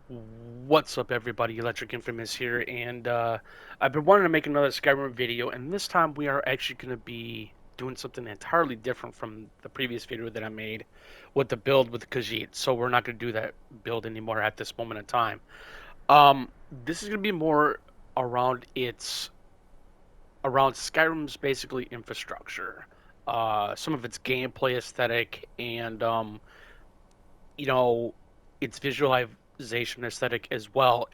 What's up, everybody? Electric Infamous here, and I've been wanting to make another Skyrim video, and this time we are actually going to be doing something entirely different from the previous video that I made with the build with Khajiit. So we're not going to do that build anymore at this moment in time. This is going to be more around around Skyrim's basically infrastructure, some of its gameplay aesthetic, and you know, its visualization aesthetic as well.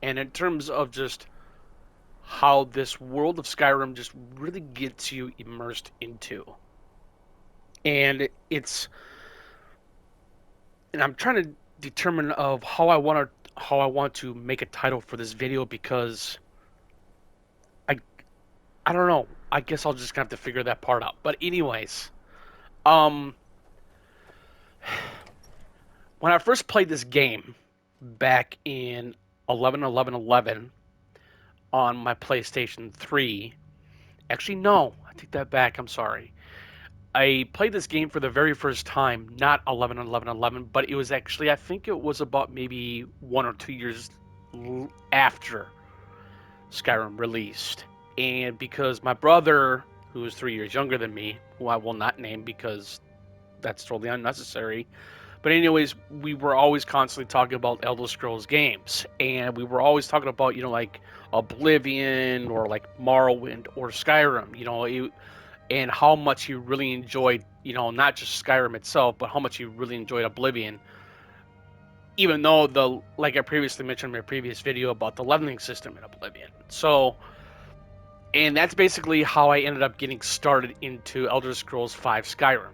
And in terms of just how this world of Skyrim just really gets you immersed into. And it's and I'm trying to determine of how I want to make a title for this video because I I don't know. I guess I'll just have to figure that part out. But anyways, um when I first played this game back in 11 on my PlayStation 3. Actually, no, I take that back. I'm sorry. I played this game for the very first time, not 11 but it was actually, I think it was about maybe 1 or 2 years after Skyrim released. And because my brother, who is 3 years younger than me, who I will not name because that's totally unnecessary, but anyways, we were always constantly talking about Elder Scrolls games, and we were always talking about like Oblivion or like Morrowind or Skyrim, and how much he really enjoyed not just Skyrim itself, but how much he really enjoyed Oblivion. Even though like I previously mentioned in my previous video about the leveling system in Oblivion, and that's basically how I ended up getting started into Elder Scrolls V Skyrim,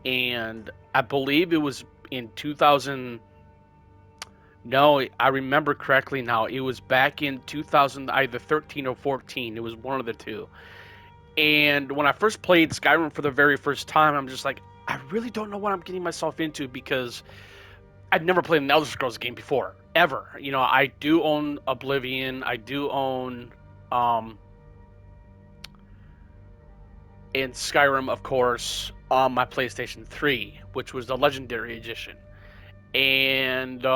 and I believe it was in 2000. No, I remember correctly now. It was back in 2000, either 13 or 14. It was one of the two. And when I first played Skyrim for the very first time, I'm just like, I really don't know what I'm getting myself into because I'd never played an Elder Scrolls game before, ever. I do own Oblivion. I do own, and Skyrim, of course, on my PlayStation 3, which was the Legendary Edition. And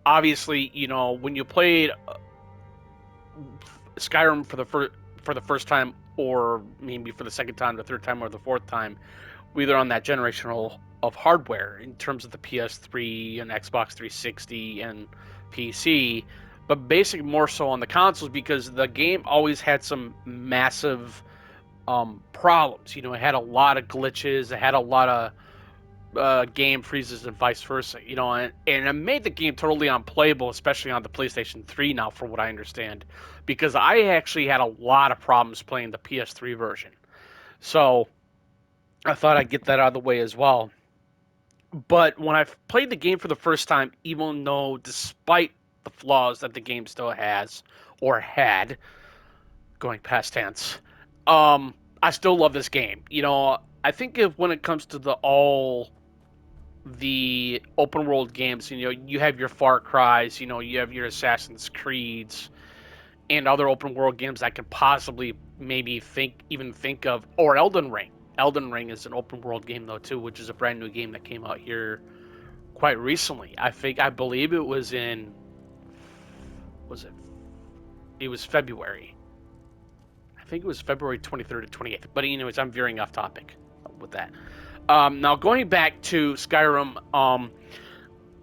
obviously, when you played Skyrim for the first time, or maybe for the second time, the third time, or the fourth time, either on that generation of hardware in terms of the PS3 and Xbox 360 and PC, but basically more so on the consoles because the game always had some massive problems. It had a lot of glitches, it had a lot of game freezes and vice versa, and it made the game totally unplayable, especially on the PlayStation 3 now, from what I understand, because I actually had a lot of problems playing the PS3 version. So I thought I'd get that out of the way as well. But when I played the game for the first time, even though despite the flaws that the game still has or had, going past tense, I still love this game. I think if when it comes to the open world games, you have your Far Cries, you have your Assassin's Creeds and other open world games I could possibly maybe think of, or Elden Ring. Elden Ring is an open world game though too, which is a brand new game that came out here quite recently. I believe it was in was it it was February. I think it was February 23rd to 28th. But anyways, I'm veering off topic with that. Now going back to Skyrim,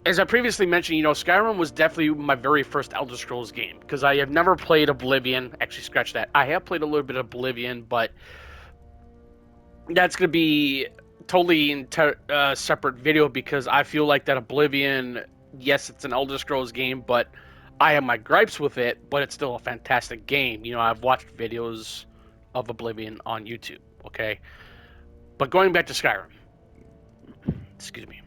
as I previously mentioned, Skyrim was definitely my very first Elder Scrolls game because I have never played Oblivion. Actually, scratch that. I have played a little bit of Oblivion, but that's going to be totally separate video because I feel like that Oblivion, yes, it's an Elder Scrolls game, but I have my gripes with it, but it's still a fantastic game. I've watched videos of Oblivion on YouTube, okay? But going back to Skyrim, excuse me.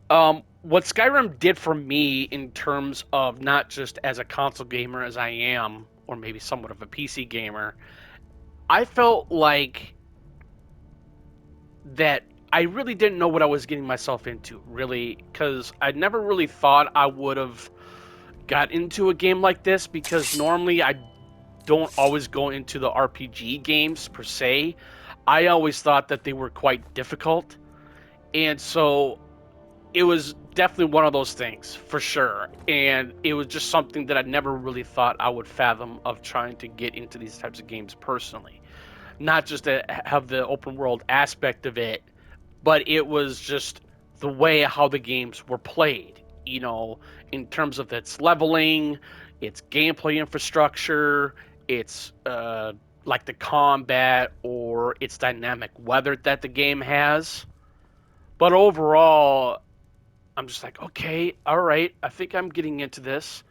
What Skyrim did for me in terms of not just as a console gamer as I am, or maybe somewhat of a PC gamer, I felt like that I really didn't know what I was getting myself into, really, because I never really thought I would have got into a game like this, because normally I don't always go into the RPG games per se. I always thought that they were quite difficult, and so it was definitely one of those things for sure, and it was just something that I never really thought I would fathom of trying to get into these types of games personally. Not just to have the open world aspect of it, but it was just the way how the games were played, in terms of its leveling, its gameplay infrastructure, its like the combat or its dynamic weather that the game has. But overall, I'm just like, okay, all right, I think I'm getting into this.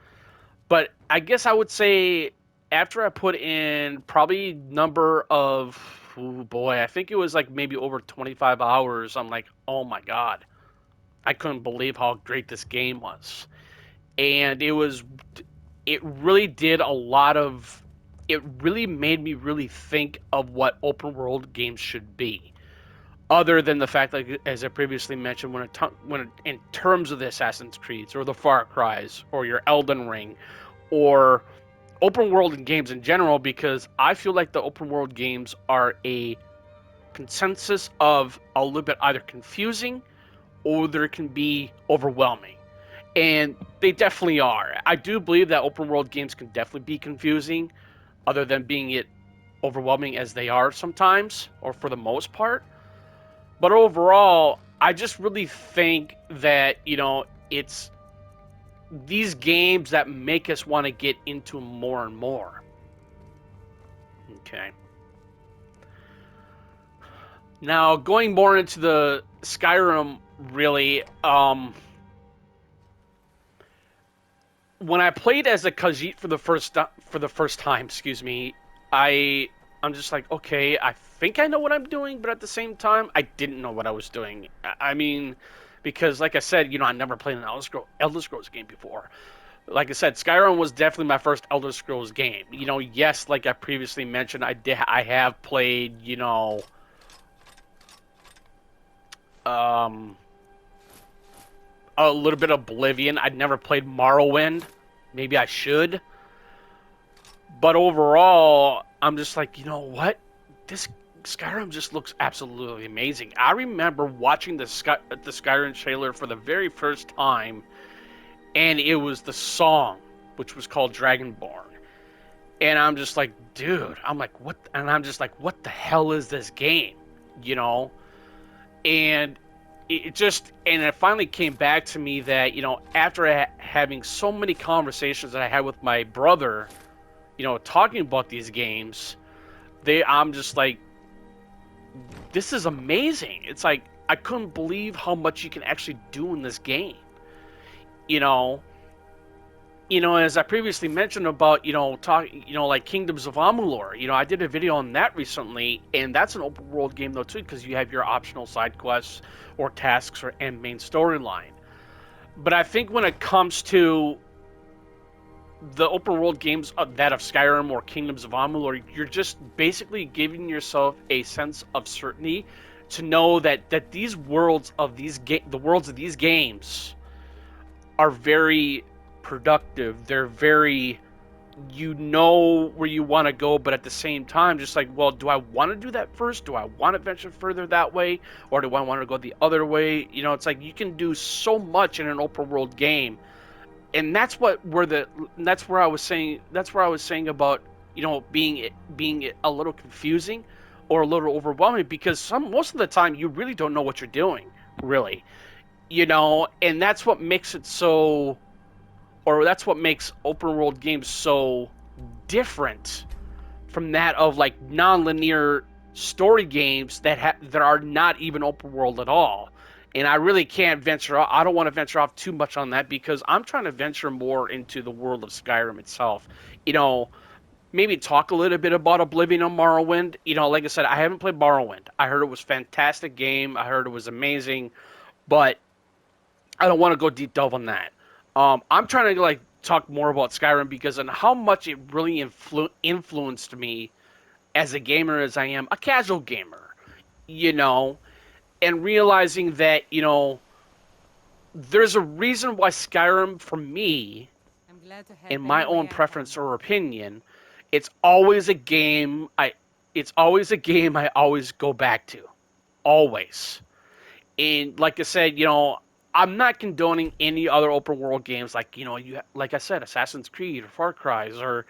But I guess I would say after I put in probably number of, oh boy, I think it was like maybe over 25 hours. I'm like, oh my god, I couldn't believe how great this game was, and it really did a lot of, it really made me really think of what open world games should be. Other than the fact, like as I previously mentioned, in terms of the Assassin's Creeds or the Far Cries or your Elden Ring or open world games in general, because I feel like the open world games are a consensus of a little bit either confusing or there can be overwhelming. And they definitely are. I do believe that open world games can definitely be confusing, other than being it overwhelming as they are sometimes, or for the most part. But overall, I just really think that, it's these games that make us want to get into more and more. Okay. Now, going more into the Skyrim, really, when I played as a Khajiit for the first time, excuse me, I'm just like, okay, I think I know what I'm doing, but at the same time, I didn't know what I was doing. I mean, because like I said, I never played an Elder Scrolls game before. Like I said, Skyrim was definitely my first Elder Scrolls game. Yes, like I previously mentioned, I have played, um, a little bit of Oblivion. I'd never played Morrowind. Maybe I should. But overall, I'm just like, you know what? This Skyrim just looks absolutely amazing. I remember watching the Skyrim trailer for the very first time, and it was the song, which was called Dragonborn. And I'm just like, dude, I'm like, what? And I'm just like, what the hell is this game? You know? And and it finally came back to me that, after having so many conversations that I had with my brother, talking about these games, I'm just like, this is amazing. It's like, I couldn't believe how much you can actually do in this game. You know, as I previously mentioned about, like Kingdoms of Amalur, I did a video on that recently, and that's an open world game though too, because you have your optional side quests or tasks and main storyline. But I think when it comes to the open world games that of Skyrim or Kingdoms of Amalur, you're just basically giving yourself a sense of certainty to know that these worlds of the worlds of these games are very productive. They're very, where you want to go, but at the same time, just like, well, do I want to do that first? Do I want to venture further that way, or do I want to go the other way? It's like you can do so much in an open world game, and that's where I was saying about being a little confusing or a little overwhelming, because most of the time you really don't know what you're doing, really. And that's what makes it so, or that's what makes open world games so different from that of like non-linear story games that are not even open world at all. And I really can't venture off. I don't want to venture off too much on that, because I'm trying to venture more into the world of Skyrim itself. Maybe talk a little bit about Oblivion and Morrowind. Like I said, I haven't played Morrowind. I heard it was a fantastic game. I heard it was amazing, but I don't want to go deep delve on that. I'm trying to like talk more about Skyrim, because and how much it really influenced me as a gamer, as I am a casual gamer, and realizing that, there's a reason why Skyrim, for me, in my own preference or opinion, it's always a game I always go back to. Always. And like I said, I'm not condoning any other open world games like like I said, Assassin's Creed or Far Cry's or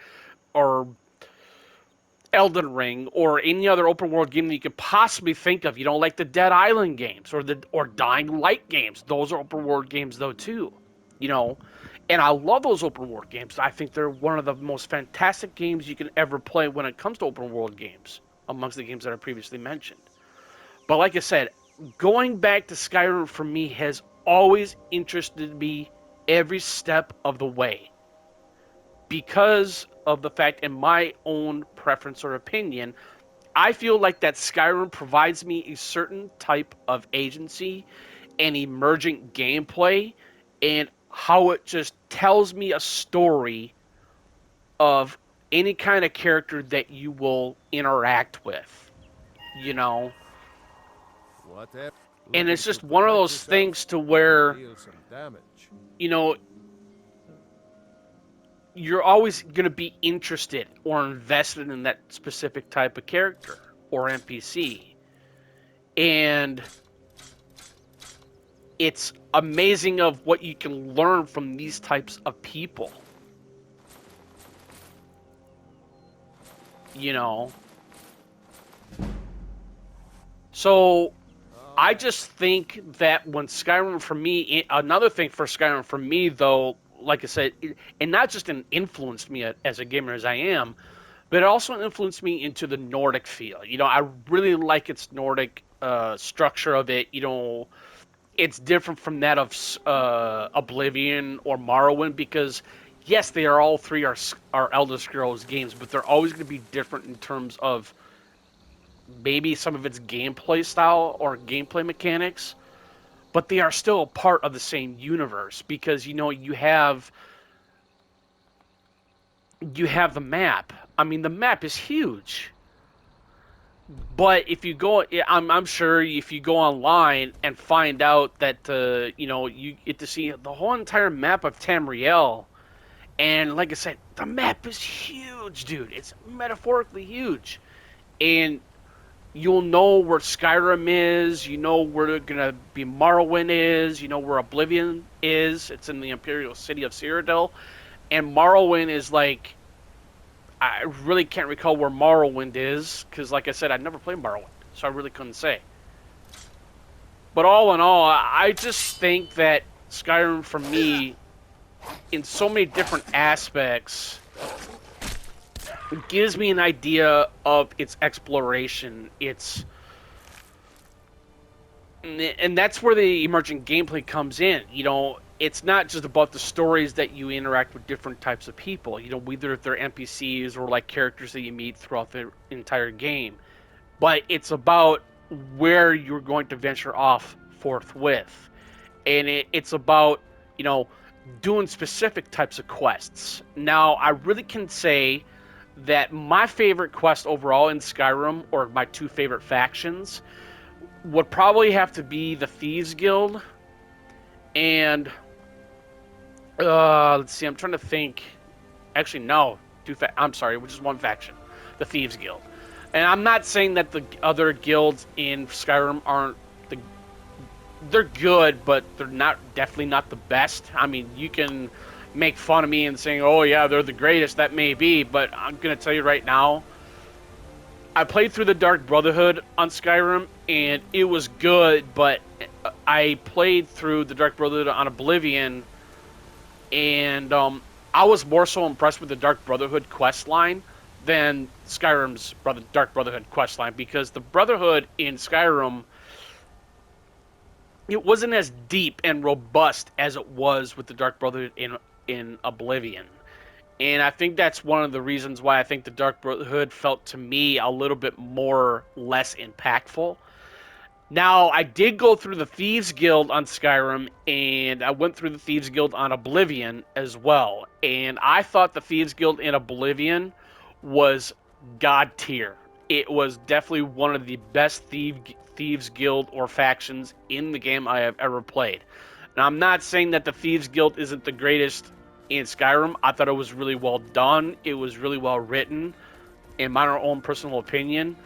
Elden Ring or any other open world game that you could possibly think of. Like the Dead Island games or Dying Light games. Those are open world games though too. You know, and I love those open world games. I think they're one of the most fantastic games you can ever play when it comes to open world games, amongst the games that I previously mentioned. But like I said, going back to Skyrim for me has always interested me every step of the way because of the fact, in my own preference or opinion, I feel like that Skyrim provides me a certain type of agency and emergent gameplay and how it just tells me a story of any kind of character that you will interact with, you know? Whatever. And Looking it's to just one of protect those yourself things to or where, deal some damage. you know, you're always going to be interested or invested in that specific type of character or NPC. And it's amazing of what you can learn from these types of people. You know. So I just think that when Skyrim for me, another thing for Skyrim for me though, like I said, and not just influenced me as a gamer as I am, but it also influenced me into the Nordic feel. I really like its Nordic structure of it. It's different from that of Oblivion or Morrowind because yes, they are all three are Elder Scrolls games, but they're always going to be different in terms of maybe some of its gameplay style or gameplay mechanics, but they are still a part of the same universe because you have the map. I mean, the map is huge. But if you go, I'm sure if you go online and find out that you get to see the whole entire map of Tamriel, and like I said, the map is huge, dude. It's metaphorically huge, and you'll know where Skyrim is. You know where gonna be Morrowind is. You know where Oblivion is. It's in the Imperial City of Cyrodiil, and Morrowind is like I really can't recall where Morrowind is because, like I said, I never played Morrowind, so I really couldn't say. But all in all, I just think that Skyrim, for me, in so many different aspects, gives me an idea of its exploration. And that's where the emergent gameplay comes in. It's not just about the stories that you interact with different types of people. Whether if they're NPCs or like characters that you meet throughout the entire game, but it's about where you're going to venture off forthwith, and it's about you know doing specific types of quests. Now, I really can say that my favorite quest overall in Skyrim, or my two favorite factions, would probably have to be the Thieves Guild and let's see, I'm trying to think. Actually, no, I'm sorry, which is one faction, the Thieves Guild. And I'm not saying that the other guilds in Skyrim aren't they're good, but they're definitely not the best. I mean, you can make fun of me and saying, "Oh yeah, they're the greatest." That may be, but I'm gonna tell you right now, I played through the Dark Brotherhood on Skyrim, and it was good. But I played through the Dark Brotherhood on Oblivion, and I was more so impressed with the Dark Brotherhood quest line than Skyrim's Dark Brotherhood quest line, because the Brotherhood in Skyrim, it wasn't as deep and robust as it was with the Dark Brotherhood in Oblivion. And I think that's one of the reasons why I think the Dark Brotherhood felt to me a little bit less impactful. Now, I did go through the Thieves Guild on Skyrim, and I went through the Thieves Guild on Oblivion as well. And I thought the Thieves Guild in Oblivion was god tier. It was definitely one of the best Thieves Guild or factions in the game I have ever played. Now, I'm not saying that the Thieves Guild isn't the greatest in Skyrim. I thought it was really well done. It was really well written, in my own personal opinion.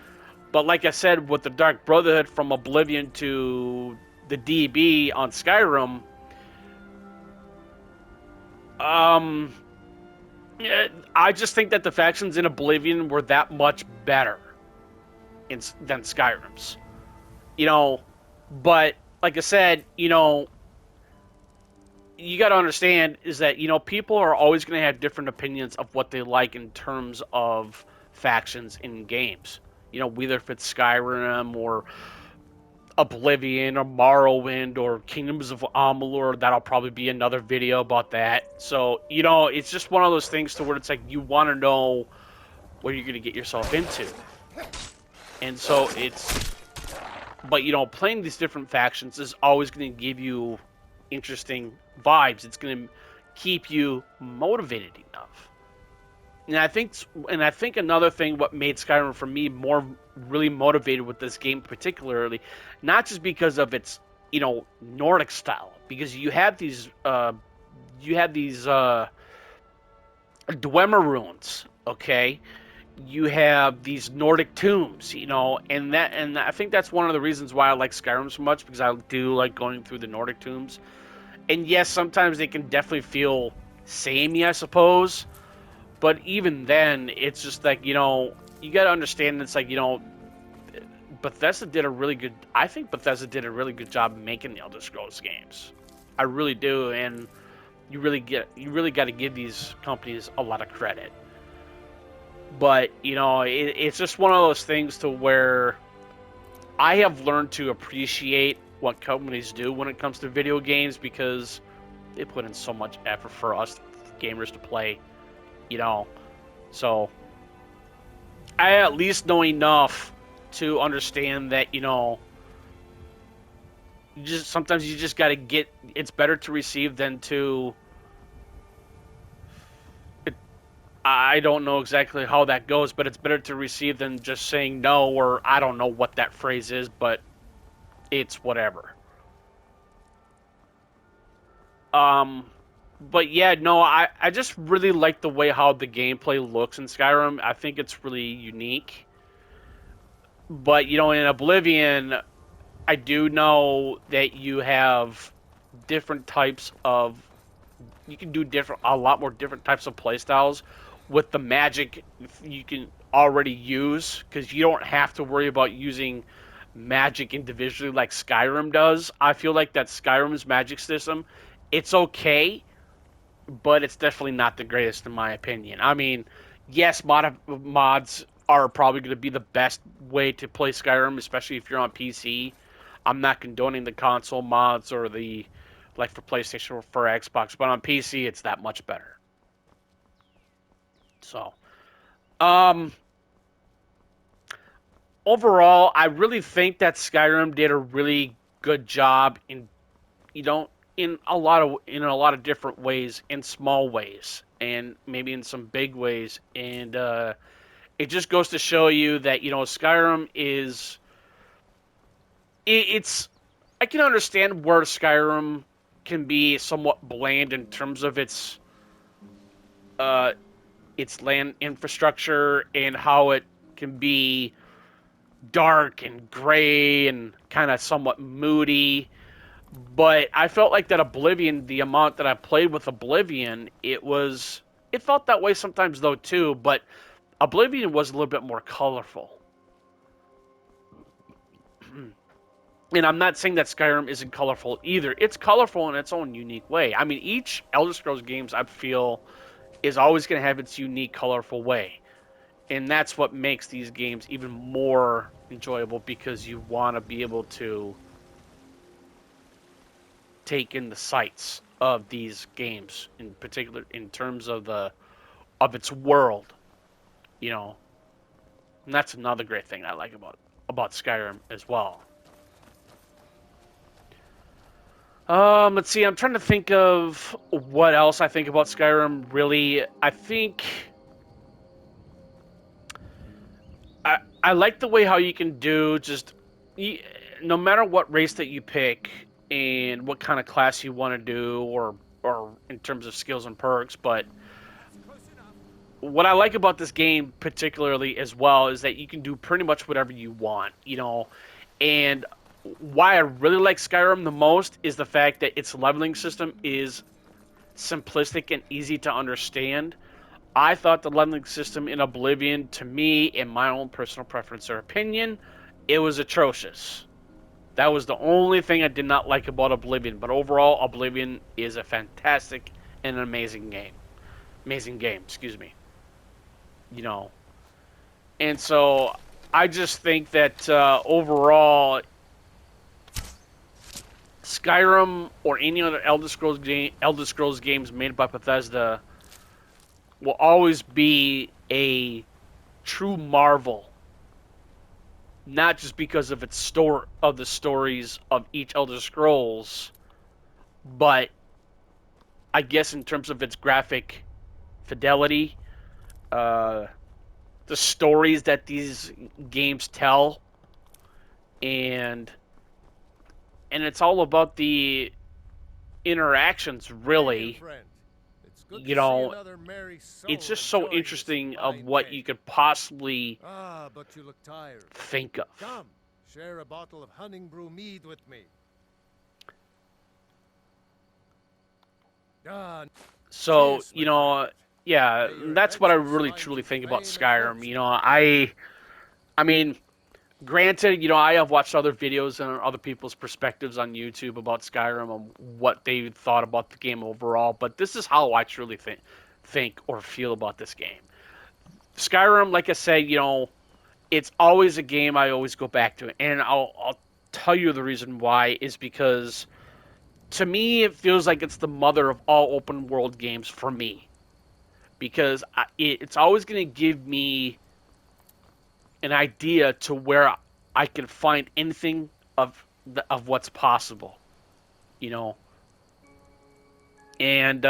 But like I said, with the Dark Brotherhood from Oblivion to the DB on Skyrim, um, I just think that the factions in Oblivion were that much better than Skyrim's. You know, but like I said, you got to understand is that people are always going to have different opinions of what they like in terms of factions in games. Whether if it's Skyrim or Oblivion or Morrowind or Kingdoms of Amalur, that'll probably be another video about that. So it's just one of those things to where it's like you want to know what you're going to get yourself into, and so but playing these different factions is always going to give you interesting vibes. It's going to keep you motivated enough. And I think another thing what made Skyrim for me more really motivated with this game particularly, not just because of its Nordic style, because you have these Dwemer runes, okay? You have these Nordic tombs, and I think that's one of the reasons why I like Skyrim so much, because I do like going through the Nordic tombs. And yes, sometimes they can definitely feel samey, I suppose. But even then, it's just like, you got to understand it's like, Bethesda did a really good, I think Bethesda did a really good job making the Elder Scrolls games. I really do, and you really got to give these companies a lot of credit. But, it's just one of those things to where I have learned to appreciate what companies do when it comes to video games, because they put in so much effort for us gamers to play. So I at least know enough to understand that sometimes you just got to get. It's better to receive than to. I don't know exactly how that goes, but it's better to receive than just saying no, or I don't know what that phrase is, but it's whatever. But yeah, no, I just really like the way how the gameplay looks in Skyrim. I think it's really unique. But in Oblivion, I do know that you have different types of you can do a lot more different types of playstyles with the magic you can already use, because you don't have to worry about using magic individually like Skyrim does. I feel like that Skyrim's magic system, it's okay, but it's definitely not the greatest in my opinion. I mean, yes, mods are probably going to be the best way to play Skyrim, especially if you're on PC. I'm not condoning the console mods or the like for PlayStation or for Xbox, but on PC it's that much better. So, um, overall, I really think that Skyrim did a really good job in you know in a lot of different ways, in small ways, and maybe in some big ways, and it just goes to show you that Skyrim is it's I can understand where Skyrim can be somewhat bland in terms of uh its land infrastructure and how it can be dark and gray and kind of somewhat moody. But I felt like that Oblivion, the amount that I played with Oblivion, it felt that way sometimes though too, but Oblivion was a little bit more colorful. And I'm not saying that Skyrim isn't colorful either. It's colorful in its own unique way. I mean, each Elder Scrolls games I feel is always going to have its unique, colorful way. And that's what makes these games even more enjoyable, because you want to be able to take in the sights of these games, in particular in terms of its world, you know. And that's another great thing I like about Skyrim as well. Let's see. I'm trying to think of what else I think about Skyrim. Really, I think I like the way how you can do just no matter what race that you pick and what kind of class you want to do, or in terms of skills and perks. But what I like about this game particularly as well is that you can do pretty much whatever you want, and why I really like Skyrim the most is the fact that its leveling system is simplistic and easy to understand. I thought the leveling system in Oblivion, to me, in my own personal preference or opinion, it was atrocious. That was the only thing I did not like about Oblivion. But overall, Oblivion is a fantastic and an amazing game. Amazing game, excuse me. You know, and so I just think that overall, Skyrim or any other Elder Scrolls games made by Bethesda will always be a true marvel, not just because of its the stories of each Elder Scrolls, but I guess in terms of its graphic fidelity, uh, the stories that these games tell, and it's all about the interactions, Hey, really. friend. It's good You to see know, another merry it's soul just so enjoying this interesting of fine what day. you could possibly Ah, but you look tired. think of. Come, share a bottle of hunting brew mead with me. Ah, So, cheers, my friend. yeah, May your that's what I adventures really find truly you think about fame and Skyrim. fortune. I mean, granted, I have watched other videos and other people's perspectives on YouTube about Skyrim and what they thought about the game overall, but this is how I truly think or feel about this game. Skyrim, like I said, it's always a game I always go back to, and I'll tell you the reason why is because to me it feels like it's the mother of all open world games for me because it's always going to give me an idea to where I can find anything of what's possible, you know. And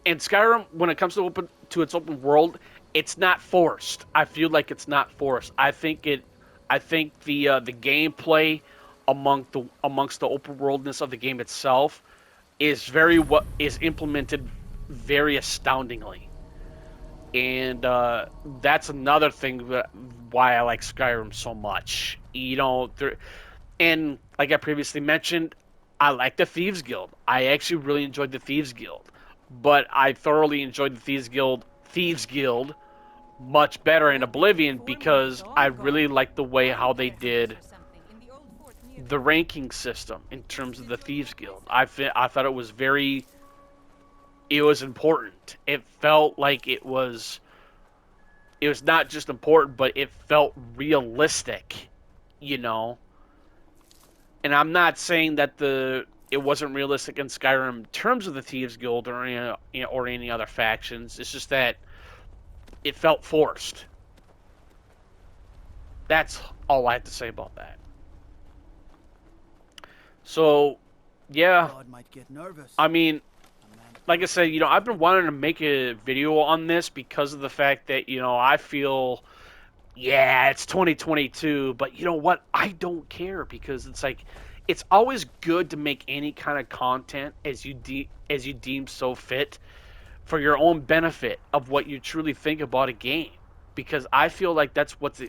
Skyrim, when it comes to its open world, it's not forced. I feel like it's not forced. I think the gameplay amongst the open worldness of the game itself what is implemented very astoundingly. And that's another thing why I like Skyrim so much. And like I previously mentioned, I like the Thieves Guild. I actually really enjoyed the Thieves Guild, but I thoroughly enjoyed the Thieves Guild much better in That was Oblivion before my because I dawn really guard. liked the way I'm how they caretaker did for something in the old fort near the here. ranking system in terms of the Thieves Guild. I thought it was important. It felt like it was not just important, but it felt realistic, you know. And I'm not saying that the it wasn't realistic in Skyrim in terms of the Thieves Guild or any other factions. It's just that it felt forced. That's all I have to say about that. So, yeah, God might get nervous. I mean, A man like I said, I've been wanting to make a video on this because of the fact that I feel yeah, it's 2022, but you know what? I don't care because it's like it's always good to make any kind of content as you deem so fit for your own benefit of what you truly think about a game because I feel like that's what's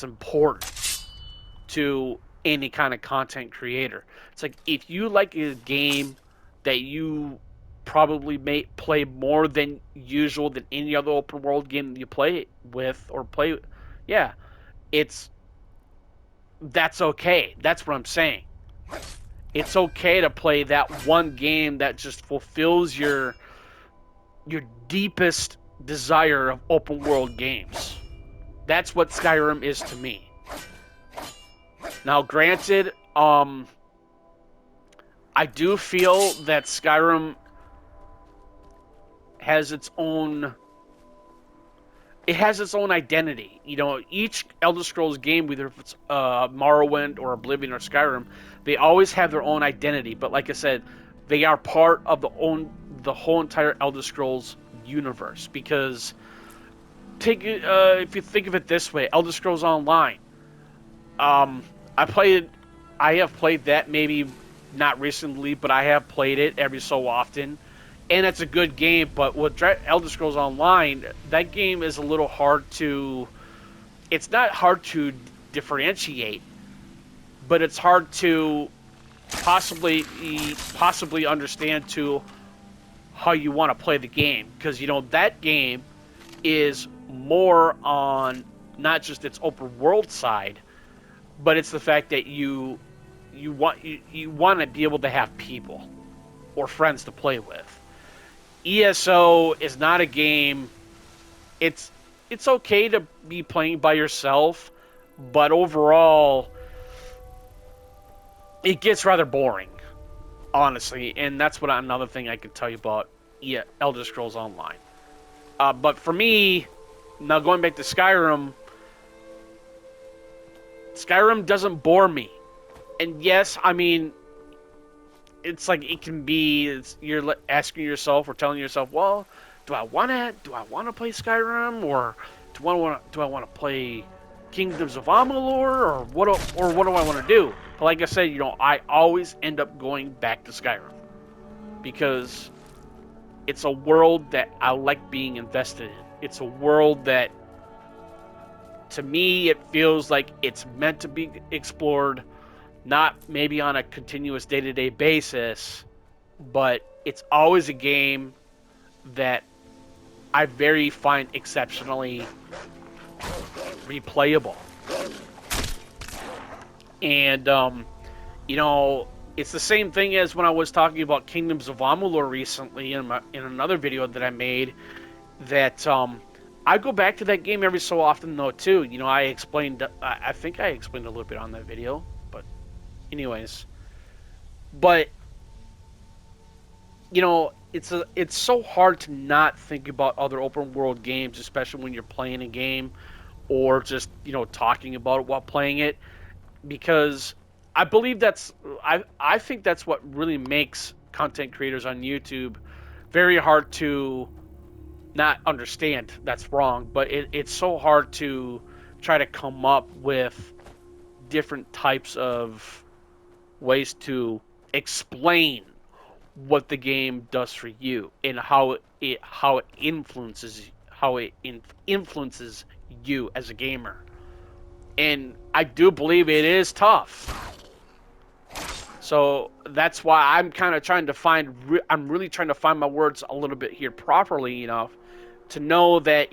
important to any kind of content creator. It's like if you like a game that you probably may play more than usual than any other open world game that you play with or play, yeah, it's that's okay. That's what I'm saying. It's okay to play that one game that just fulfills your deepest desire of open world games. That's what Skyrim is to me. Now, granted, I do feel that Skyrim has its own identity. Each Elder Scrolls game, whether if it's Morrowind or Oblivion or Skyrim, they always have their own identity. But like I said, they are part of the whole entire Elder Scrolls universe. Because if you think of it this way, Elder Scrolls Online. Um, I played, I have played that maybe not recently, but I have played it every so often, and it's a good game. But with Elder Scrolls Online, that game is a little hard to. It's not hard to differentiate, but it's hard to possibly understand to how you want to play the game, because that game is more on not just its open world side, but it's the fact that you want to be able to have people or friends to play with. ESO is not a game. It's okay to be playing by yourself, but overall it gets rather boring, honestly, and that's what another thing I could tell you about Elder Scrolls Online. But for me, now going back to Skyrim, Skyrim doesn't bore me. And yes, I mean, it's like it can be. You're asking yourself or telling yourself, well, do I want to play Skyrim, or do I want to play Kingdoms of Amalur, or what do I want to do? But like I said, I always end up going back to Skyrim because it's a world that I like being invested in. It's a world that, to me, it feels like it's meant to be explored, not maybe on a continuous day-to-day basis, but it's always a game that I find exceptionally replayable. And, it's the same thing as when I was talking about Kingdoms of Amalur recently in another video that I made, that I go back to that game every so often, though, too. I think I explained a little bit on that video, but anyways. But, it's so hard to not think about other open world games, especially when you're playing a game or just, talking about it while playing it, because I believe I think that's what really makes content creators on YouTube very hard to not understand. That's wrong, but it's so hard to try to come up with different types of ways to explain what the game does for you and how it influences you as a gamer. And I do believe it is tough. So that's why I'm kind of trying to I'm really trying to find my words a little bit here properly enough to know that,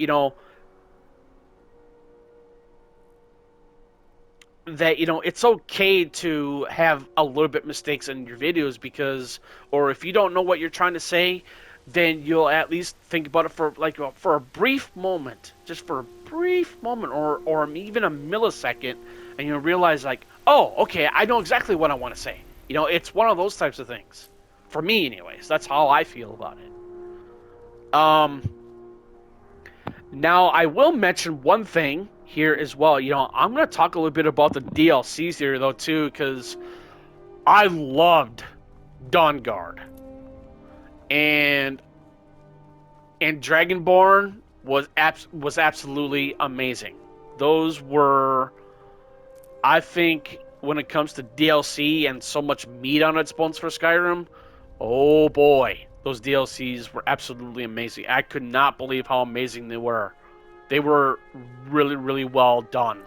it's okay to have a little bit mistakes in your videos, because, or if you don't know what you're trying to say, then you'll at least think about it for a brief moment, just for a brief moment, or even a millisecond, and you'll realize, like, oh, okay, I know exactly what I want to say. It's one of those types of things. For me, anyways, that's how I feel about it. Now, I will mention one thing here as well. I'm going to talk a little bit about the DLCs here, though, too, because I loved Dawnguard. And Dragonborn was absolutely amazing. Those were, I think, when it comes to DLC and so much meat on its bones for Skyrim, oh boy, those DLCs were absolutely amazing. I could not believe how amazing they were. They were really, really well done.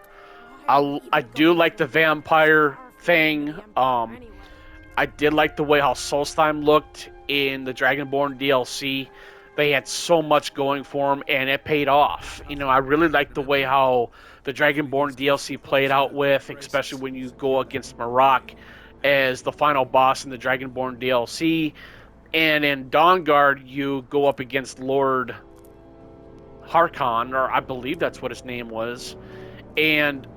I do like the vampire thing. I did like the way how Solstheim looked in the Dragonborn DLC. They had so much going for them, and it paid off. I really liked the way how the Dragonborn DLC played out especially when you go against Marak as the final boss in the Dragonborn DLC. And in Dawnguard, you go up against Lord Harkon, or I believe that's what his name was. And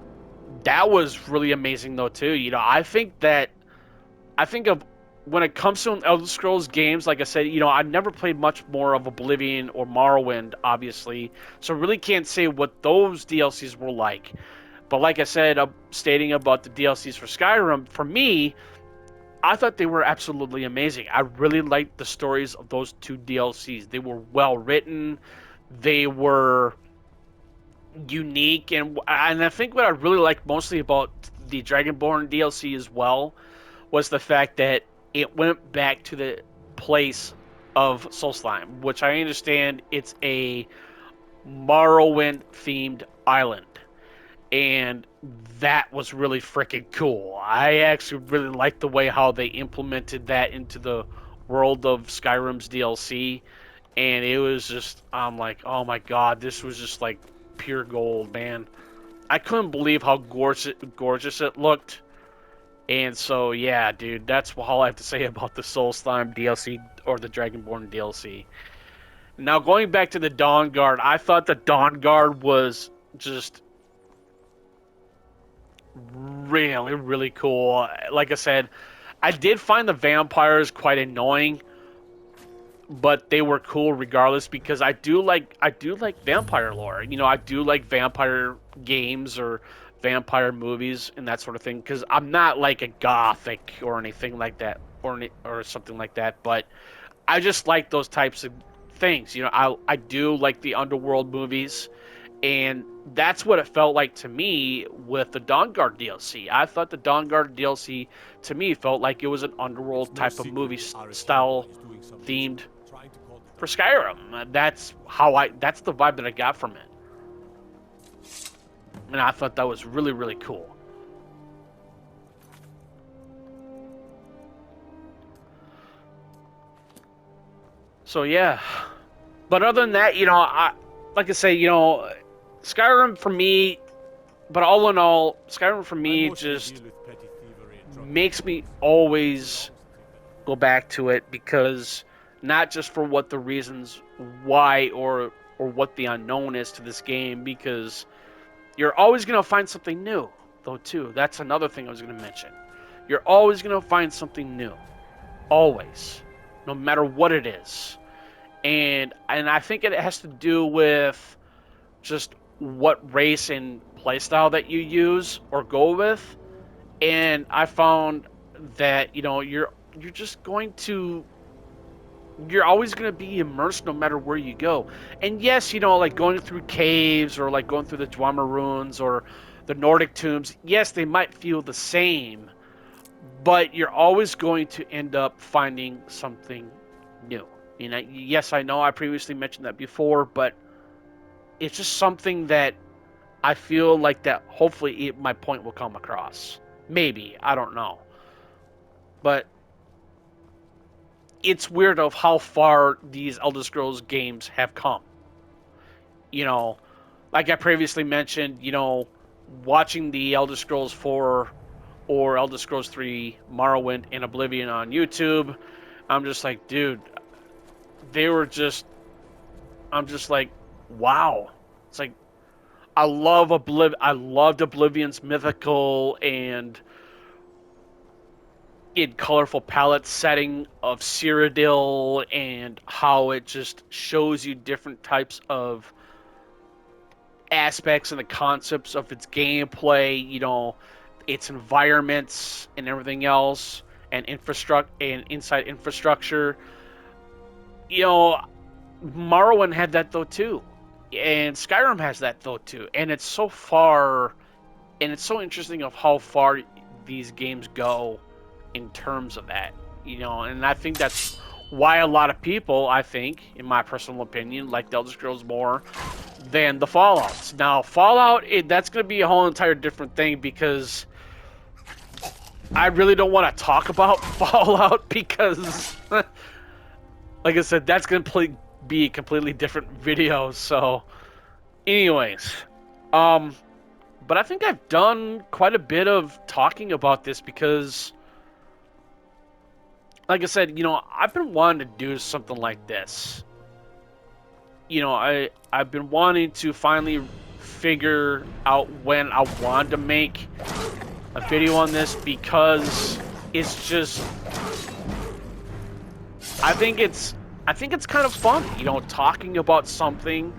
that was really amazing, though, too. I think of when it comes to Elder Scrolls games, like I said, I've never played much more of Oblivion or Morrowind, obviously, so I really can't say what those DLCs were like. But like I said, stating about the DLCs for Skyrim, for me, I thought they were absolutely amazing. I really liked the stories of those two DLCs. They were well written, they were unique, and I think what I really liked mostly about the Dragonborn DLC as well was the fact that it went back to the place of Solstheim, which I understand it's a Morrowind-themed island. and that was really freaking cool. I actually really liked the way how they implemented that into the world of Skyrim's DLC, and it was just, I'm like, oh my god, this was just like pure gold, man. I couldn't believe how gorgeous it looked. And so, yeah, dude, that's all I have to say about the Soul Slime DLC or the Dragonborn DLC. Now, going back to the Dawn Guard, I thought the Dawn Guard was just really, really cool. Like I said, I did find the vampires quite annoying, but they were cool regardless because I do like vampire lore. You know, I do like vampire games or vampire movies and that sort of thing because I'm not like a gothic or anything like that or something like that, but I just like those types of things. You know, I do like the underworld movies, and that's what it felt like to me with the Dawn Guard DLC. I thought the Dawn Guard DLC to me felt like it was an underworld type of movie style themed for Skyrim. That's the vibe that I got from it. And I thought that was really, really cool. So yeah. But other than that, like I say, Skyrim for me, but all in all, Skyrim for me just makes me always go back to it because not just for what the reasons why or what the unknown is to this game, because you're always going to find something new, though, too. That's another thing I was going to mention. You're always going to find something new. Always. No matter what it is. And I think it has to do with just what race and playstyle that you use or go with. And I found that, you're always going to be immersed no matter where you go. And yes, like going through caves or like going through the Dwemer ruins or the Nordic tombs, yes, they might feel the same, but you're always going to end up finding something new. Yes, I know I previously mentioned that before, but it's just something that I feel like that hopefully my point will come across. Maybe, I don't know. But it's weird of how far these Elder Scrolls games have come. You know, like I previously mentioned, watching the Elder Scrolls 4 or Elder Scrolls 3 Morrowind and Oblivion on YouTube, I'm just like, dude, they were just, I'm just like, wow. It's like, I loved Oblivion's mythical and in colorful palette setting of Cyrodiil and how it just shows you different types of aspects and the concepts of its gameplay, its environments and everything else, and infrastructure and inside infrastructure. Morrowind had that though too, and Skyrim has that though too, and it's so far, and it's so interesting of how far these games go in terms of that, and I think that's why a lot of people, I think, in my personal opinion, like the Elder Scrolls more than the Fallouts. Now, Fallout, that's going to be a whole entire different thing because I really don't want to talk about Fallout because, like I said, that's going to be a completely different video. So, anyways, but I think I've done quite a bit of talking about this because, like I said, I've been wanting to do something like this. I've been wanting to finally figure out when I wanted to make a video on this because it's just, I think it's kind of fun, talking about something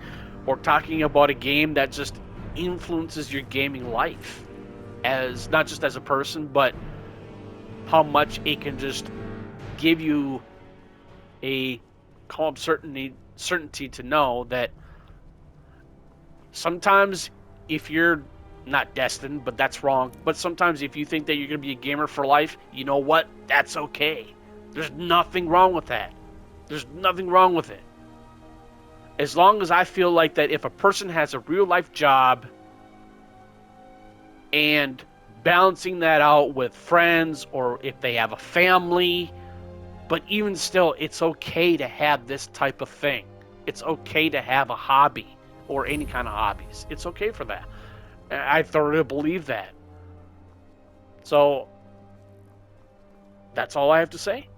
or talking about a game that just influences your gaming life, as not just as a person, but how much it can just give you a calm certainty to know that sometimes if you're not destined, but that's wrong, but sometimes if you think that you're going to be a gamer for life, you know what? That's okay. There's nothing wrong with that. There's nothing wrong with it. As long as I feel like that if a person has a real life job and balancing that out with friends or if they have a family. But even still, it's okay to have this type of thing. It's okay to have a hobby or any kind of hobbies. It's okay for that. I thoroughly believe that. So that's all I have to say.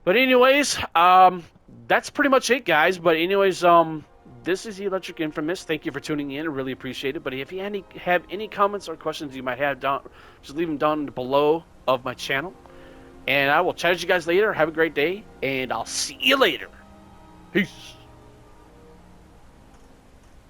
But anyways, that's pretty much it, guys. But anyways, this is the Electric Infamous. Thank you for tuning in. I really appreciate it. But if you have any comments or questions you might have down, just leave them down below of my channel. And I will chat with you guys later. Have a great day, and I'll see you later. Peace.